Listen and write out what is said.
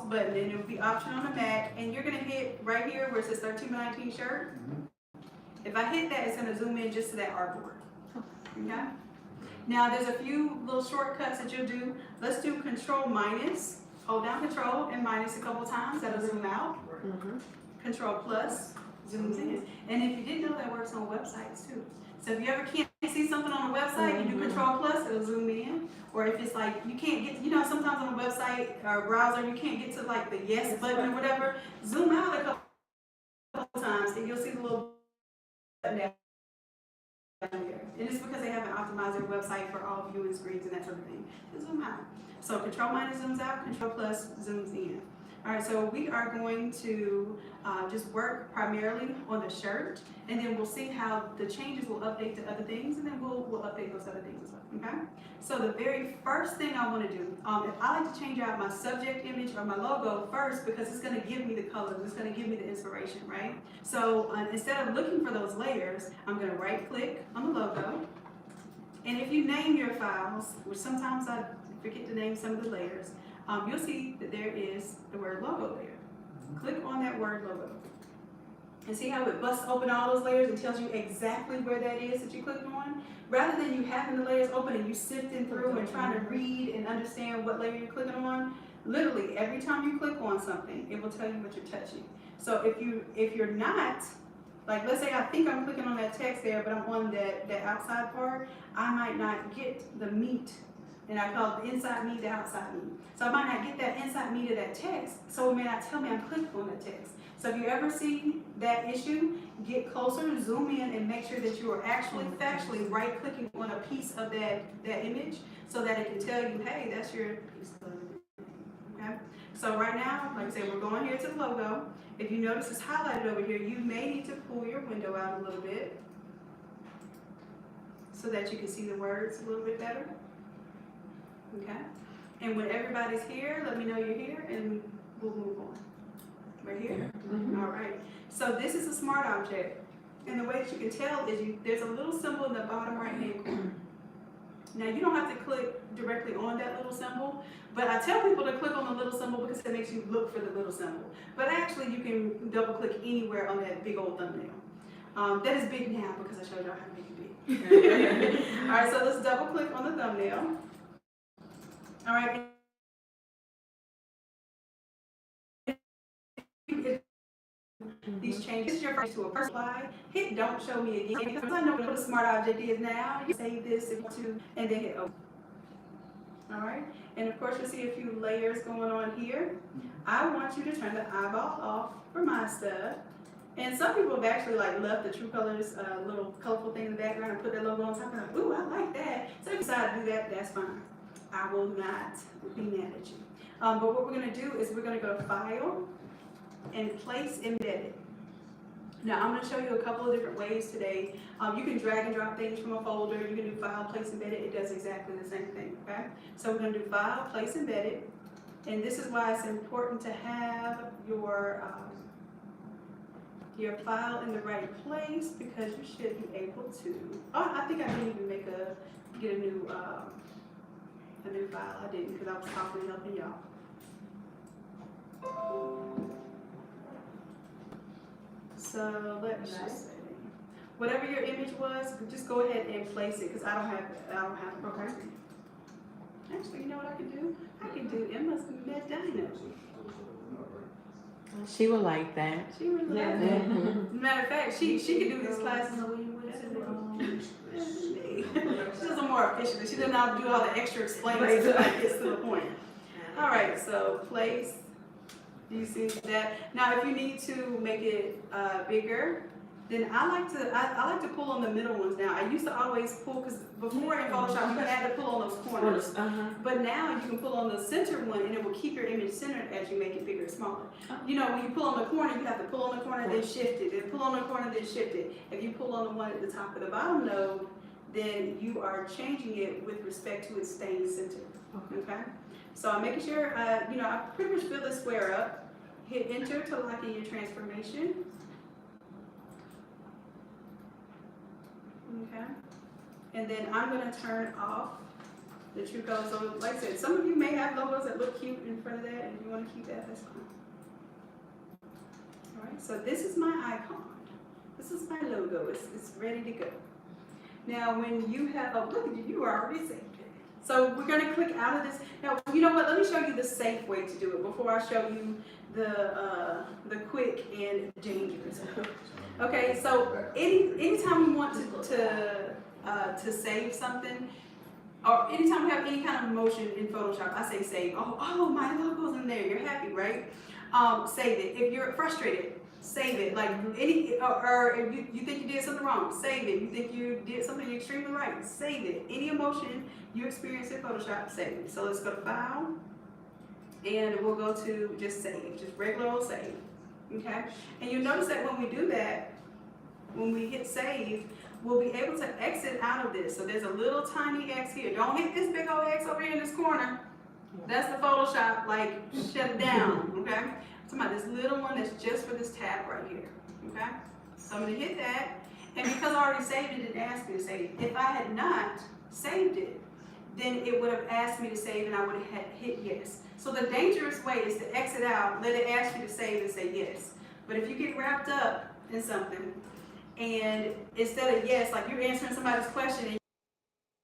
button, and it will be option on the Mac, and you're gonna hit right here where it says 13x19 shirt. If I hit that, it's gonna zoom in just to that artboard. Okay? Now there's a few little shortcuts that you'll do. Let's do Control minus. Hold down Control and minus a couple times. That'll zoom out. Control plus zooms in. And if you didn't know, that works on websites too. So if you ever can't see something on a website, you do Control plus, it'll zoom in. Or if it's like you can't get, sometimes on a website or a browser you can't get to like the yes button or whatever. Zoom out a couple times and you'll see the little button there. And it's because they have an Automizer website for all viewing screens and that sort of thing. Just zoom out. So Control minus zooms out, Control plus zooms in. All right, so we are going to just work primarily on the shirt, and then we'll see how the changes will update to other things, and then we'll update those other things as well, okay? So the very first thing I want to do, if I like to change out my subject image or my logo first, because it's going to give me the colors, it's going to give me the inspiration, right? So instead of looking for those layers, I'm going to right-click on the logo, and if you name your files, which sometimes I forget to name some of the layers, you'll see that there is the word logo there. Click on that word logo. And see how it busts open all those layers and tells you exactly where that is that you clicked on? Rather than you having the layers open and you sifting through and trying to read and understand what layer you're clicking on, literally every time you click on something, it will tell you what you're touching. So if you're not, like let's say I think I'm clicking on that text there, but I'm on that outside part, I might not get the meat. And I call it the inside meat, the outside meat. So I might not get that inside meat of that text, so it may not tell me I'm clicking on that text. So if you ever see that issue, get closer, zoom in, and make sure that you are actually factually right-clicking on a piece of that image so that it can tell you, hey, that's your piece of it. Okay? So right now, like I said, we're going here to the logo. If you notice it's highlighted over here, you may need to pull your window out a little bit so that you can see the words a little bit better. Okay, and when everybody's here, let me know you're here, and we'll move on. We're here? All right. So this is a smart object, and the way that you can tell is there's a little symbol in the bottom right-hand corner. Now you don't have to click directly on that little symbol, but I tell people to click on the little symbol because it makes you look for the little symbol. But actually, you can double-click anywhere on that big old thumbnail. That is big now because I showed y'all how to make it big. All right, so let's double-click on the thumbnail. All right. These changes your first to a person. Hit don't show me again. Because I know what a smart object is now. You save this if you want to, and then hit open. All right. And of course, you'll see a few layers going on here. I want you to turn the eyeball off for my stuff. And some people have actually left the True Colors little colorful thing in the background and put their logo on top. And like, ooh, I like that. So if you decide to do that, that's fine. I will not be mad at you. But what we're going to do is we're going to go to File and Place Embedded. Now I'm going to show you a couple of different ways today. You can drag and drop things from a folder. You can do File, Place Embedded. It does exactly the same thing. Okay. So we're going to do File, Place Embedded, and this is why it's important to have your file in the right place because you should be able to. Oh, I think I didn't even get a new file. I didn't because I was talking and helping y'all. So let's just say, whatever your image was, just go ahead and place it because I don't have it. Okay. Actually, you know what I can do? I can do Emma's Medina. She would like that. She would like that. Matter of fact, she could do these classes. She's a little more efficient. She doesn't have to do all the extra explaining until it gets to the point. All right, so place. Do you see that? Now, if you need to make it bigger, then I like to pull on the middle ones now. I used to always pull because before in Photoshop you had to pull on those corners, but now you can pull on the center one and it will keep your image centered as you make it bigger or smaller. You know, when you pull on the corner, you have to pull on the corner then shift it, then pull on the corner then shift it. If you pull on the one at the top of the bottom node, then you are changing it with respect to it staying centered. Okay. So I'm making sure I pretty much fill this square up. Hit enter to lock in your transformation. Okay. And then I'm going to turn off the true color. So like I said, some of you may have logos that look cute in front of that, and if you want to keep that, that's fine. All right, so this is my icon. This is my logo. It's ready to go. Now, when you have, oh, look at you, you already saved it. So we're going to click out of this. Now, you know what? Let me show you the safe way to do it before I show you the quick and dangerous. Okay, so anytime we want to save something, or anytime we have any kind of emotion in Photoshop, I say save. Oh, my logo's in there. You're happy, right? Save it. If you're frustrated, save it. Like or if you think you did something wrong, save it. You think you did something extremely right, save it. Any emotion you experience in Photoshop, save it. So let's go to File, and we'll go to just save, just regular old save. Okay, and you'll notice that when we do that, when we hit save, we'll be able to exit out of this. So there's a little tiny X here. Don't hit this big old X over here in this corner. That's the Photoshop, like, shut it down, okay? I'm talking about this little one that's just for this tab right here, okay? So I'm gonna hit that, and because I already saved it, it didn't ask me to save it. If I had not saved it, then it would have asked me to save, and I would have hit yes. So the dangerous way is to exit out, let it ask you to save, and say yes. But if you get wrapped up in something, and instead of yes, like you're answering somebody's question, and